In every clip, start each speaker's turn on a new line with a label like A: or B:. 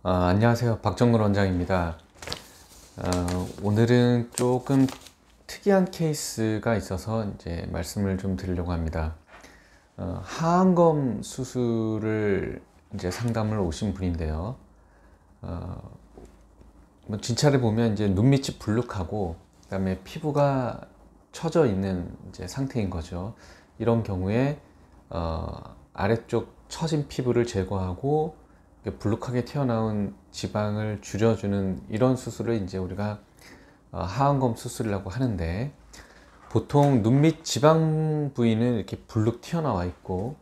A: 안녕하세요. 박정근 원장입니다. 오늘은 조금 특이한 케이스가 있어서 이제 말씀을 좀 드리려고 합니다. 하안검 수술을 이제 상담을 오신 분인데요. 뭐 진찰을 보면 이제 눈밑이 불룩하고 그다음에 피부가 처져 있는 이제 상태인 거죠. 이런 경우에 아래쪽 처진 피부를 제거하고 불룩하게 튀어나온 지방을 줄여주는 이런 수술을 이제 우리가 하안검 수술이라고 하는데, 보통 눈밑 지방 부위는 이렇게 불룩 튀어나와 있고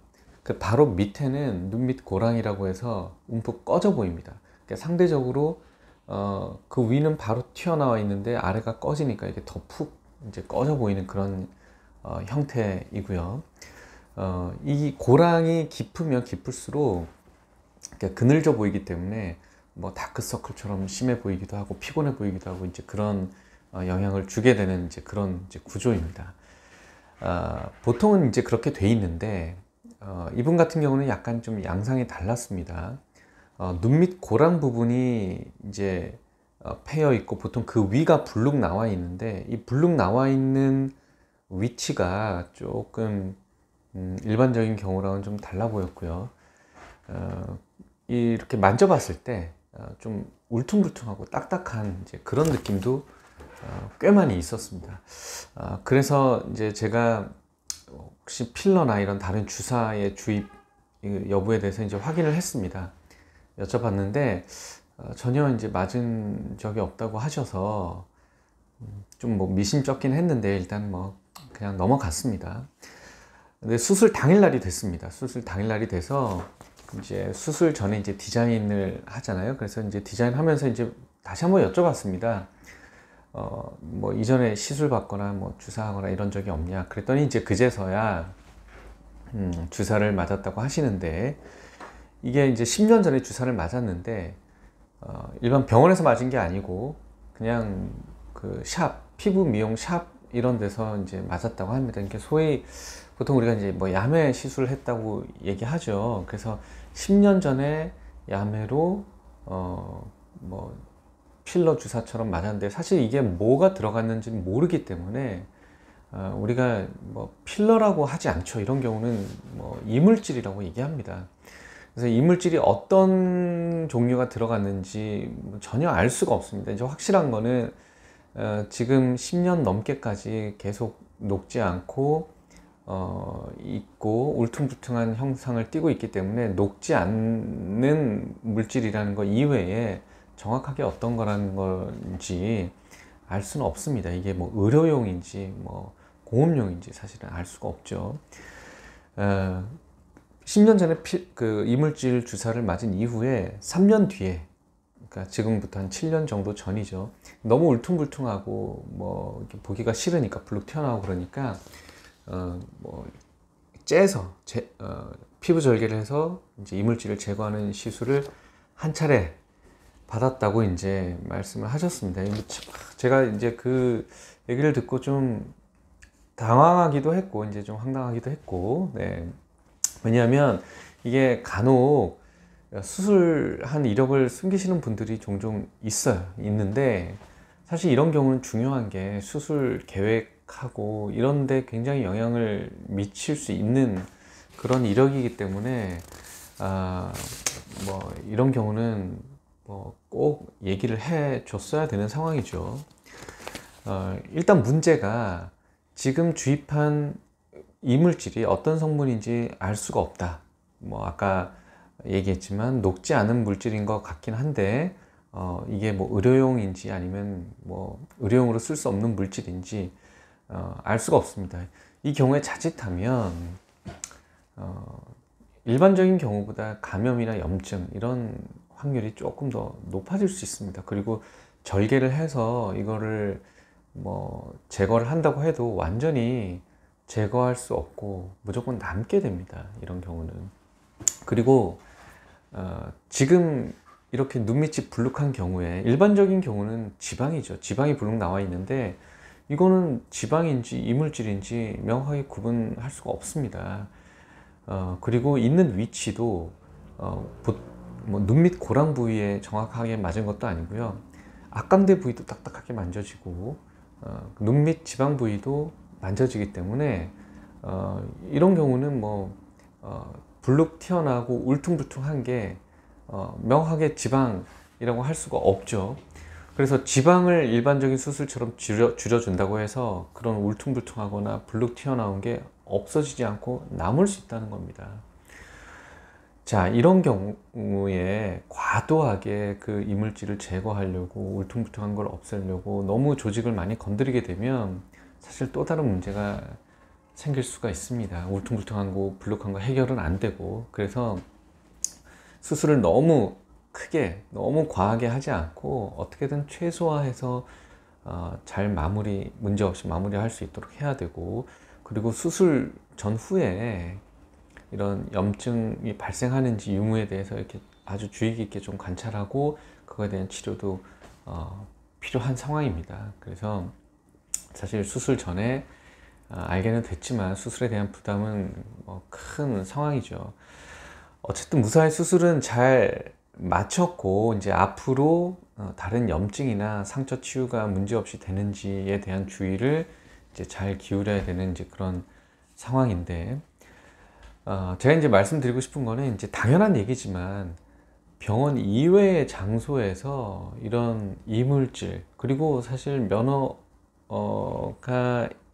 A: 그 바로 밑에는 눈밑 고랑이라고 해서 움푹 꺼져 보입니다. 그러니까 상대적으로 그 위는 바로 튀어나와 있는데 아래가 꺼지니까 이게 더 푹 이제 꺼져 보이는 그런 형태이고요. 이 고랑이 깊으면 깊을수록 그늘져 보이기 때문에 뭐 다크서클처럼 심해 보이기도 하고 피곤해 보이기도 하고 이제 그런 영향을 주게 되는 이제 그런 이제 구조입니다. 보통은 이제 그렇게 돼 있는데 이분 같은 경우는 약간 좀 양상이 달랐습니다. 눈밑 고랑 부분이 이제 패여 있고 보통 그 위가 불룩 나와 있는데, 이 불룩 나와 있는 위치가 조금 일반적인 경우랑은 좀 달라 보였고요. 이렇게 만져봤을 때 좀 울퉁불퉁하고 딱딱한 이제 그런 느낌도 꽤 많이 있었습니다. 그래서 이제 제가 혹시 필러나 이런 다른 주사의 주입 여부에 대해서 이제 확인을 했습니다. 여쭤봤는데 전혀 이제 맞은 적이 없다고 하셔서 좀 뭐 미심쩍긴 했는데 일단 뭐 그냥 넘어갔습니다. 근데 수술 당일날이 됐습니다. 수술 당일날이 돼서 이제 수술 전에 이제 디자인을 하잖아요. 그래서 이제 디자인하면서 이제 다시 한번 여쭤봤습니다. 뭐 이전에 시술 받거나 뭐 주사하거나 이런 적이 없냐. 그랬더니 이제 그제서야 주사를 맞았다고 하시는데, 이게 이제 10년 전에 주사를 맞았는데 일반 병원에서 맞은 게 아니고 그냥 그 피부 미용 샵 이런 데서 이제 맞았다고 합니다. 그러니까 소위 보통 우리가 이제 뭐 야매 시술을 했다고 얘기하죠. 그래서 10년 전에 야매로 뭐 필러 주사처럼 맞았는데, 사실 이게 뭐가 들어갔는지 모르기 때문에 우리가 뭐 필러라고 하지 않죠. 이런 경우는 뭐 이물질이라고 얘기합니다. 그래서 이물질이 어떤 종류가 들어갔는지 전혀 알 수가 없습니다. 이제 확실한 거는 지금 10년 넘게까지 계속 녹지 않고 있고 울퉁불퉁한 형상을 띠고 있기 때문에 녹지 않는 물질이라는 것 이외에 정확하게 어떤 거라는 건지 알 수는 없습니다. 이게 뭐 의료용인지 뭐 공업용인지 사실은 알 수가 없죠. 10년 전에 그 이물질 주사를 맞은 이후에 3년 뒤에, 그러니까 지금부터 한 7년 정도 전이죠. 너무 울퉁불퉁하고 뭐 이렇게 보기가 싫으니까 불룩 튀어나오고 그러니까 뭐 째서 피부 절개를 해서 이제 이물질을 제거하는 시술을 한 차례 받았다고 이제 말씀을 하셨습니다. 제가 이제 그 얘기를 듣고 좀 당황하기도 했고 이제 좀 황당하기도 했고, 네. 왜냐하면 이게 간혹 수술한 이력을 숨기시는 분들이 종종 있는데, 사실 이런 경우는 중요한 게 수술 계획하고 이런 데 굉장히 영향을 미칠 수 있는 그런 이력이기 때문에 뭐 이런 경우는 뭐 꼭 얘기를 해 줬어야 되는 상황이죠. 일단 문제가 지금 주입한 이물질이 어떤 성분인지 알 수가 없다. 뭐 아까 얘기했지만 녹지 않은 물질인 것 같긴 한데 이게 뭐 의료용인지 아니면 뭐 의료용으로 쓸 수 없는 물질인지 알 수가 없습니다. 이 경우에 자칫하면 일반적인 경우보다 감염이나 염증 이런 확률이 조금 더 높아질 수 있습니다. 그리고 절개를 해서 이거를 뭐 제거를 한다고 해도 완전히 제거할 수 없고 무조건 남게 됩니다. 이런 경우는. 그리고 지금 이렇게 눈밑이 불룩한 경우에 일반적인 경우는 지방이죠. 지방이 불룩 나와 있는데 이거는 지방인지 이물질인지 명확하게 구분할 수가 없습니다. 그리고 있는 위치도 뭐 눈 밑 고랑 부위에 정확하게 맞은 것도 아니고요. 악감대 부위도 딱딱하게 만져지고 눈 밑 지방 부위도 만져지기 때문에 이런 경우는 뭐 불룩 튀어나오고 울퉁불퉁한 게 명확하게 지방이라고 할 수가 없죠. 그래서 지방을 일반적인 수술처럼 줄여준다고 해서 그런 울퉁불퉁하거나 불룩 튀어나온 게 없어지지 않고 남을 수 있다는 겁니다. 자, 이런 경우에 과도하게 그 이물질을 제거하려고 울퉁불퉁한 걸 없애려고 너무 조직을 많이 건드리게 되면 사실 또 다른 문제가 생길 수가 있습니다. 울퉁불퉁한 거, 불룩한 거 해결은 안 되고, 그래서 수술을 너무 크게, 너무 과하게 하지 않고 어떻게든 최소화해서 잘 문제없이 마무리할 수 있도록 해야 되고, 그리고 수술 전후에 이런 염증이 발생하는지 유무에 대해서 이렇게 아주 주의 깊게 좀 관찰하고 그거에 대한 치료도 필요한 상황입니다. 그래서 사실 수술 전에 알게는 됐지만 수술에 대한 부담은 큰 상황이죠. 어쨌든 무사히 수술은 잘 마쳤고 이제 앞으로 다른 염증이나 상처 치유가 문제없이 되는지에 대한 주의를 이제 잘 기울여야 되는 이제 그런 상황인데, 제가 이제 말씀드리고 싶은 거는 이제 당연한 얘기지만 병원 이외의 장소에서 이런 이물질, 그리고 사실 면허가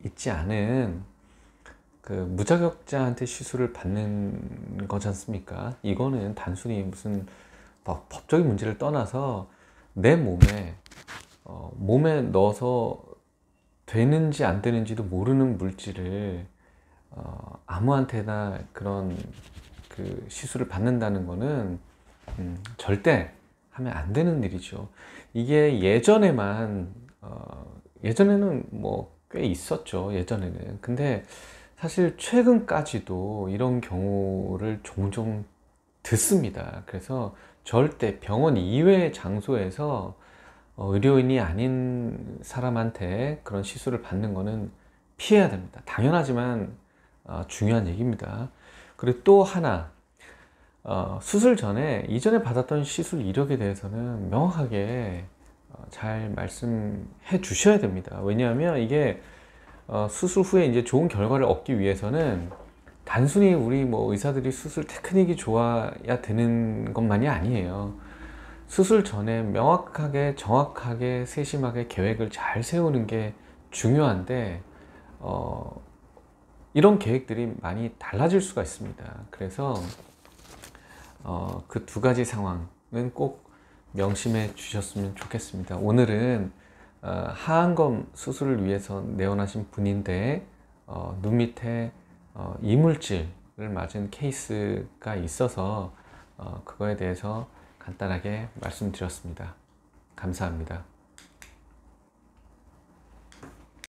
A: 있지 않은 그 무자격자한테 시술을 받는 거지 않습니까? 이거는 단순히 무슨 법적인 문제를 떠나서 내 몸에 넣어서 되는지 안 되는지도 모르는 물질을 아무한테나 그런 그 시술을 받는다는 거는 절대 하면 안 되는 일이죠. 이게 예전에는 뭐 꽤 있었죠. 예전에는. 근데 사실 최근까지도 이런 경우를 종종 듣습니다. 그래서 절대 병원 이외의 장소에서 의료인이 아닌 사람한테 그런 시술을 받는 거는 피해야 됩니다. 당연하지만 중요한 얘기입니다. 그리고 또 하나, 수술 전에 이전에 받았던 시술 이력에 대해서는 명확하게 잘 말씀해 주셔야 됩니다. 왜냐하면 이게 수술 후에 이제 좋은 결과를 얻기 위해서는 단순히 우리 뭐 의사들이 수술 테크닉이 좋아야 되는 것만이 아니에요. 수술 전에 명확하게, 정확하게, 세심하게 계획을 잘 세우는 게 중요한데 이런 계획들이 많이 달라질 수가 있습니다. 그래서 그 두 가지 상황은 꼭 명심해 주셨으면 좋겠습니다. 오늘은 하안검 수술을 위해서 내원하신 분인데 눈 밑에 이물질을 맞은 케이스가 있어서 그거에 대해서 간단하게 말씀드렸습니다. 감사합니다.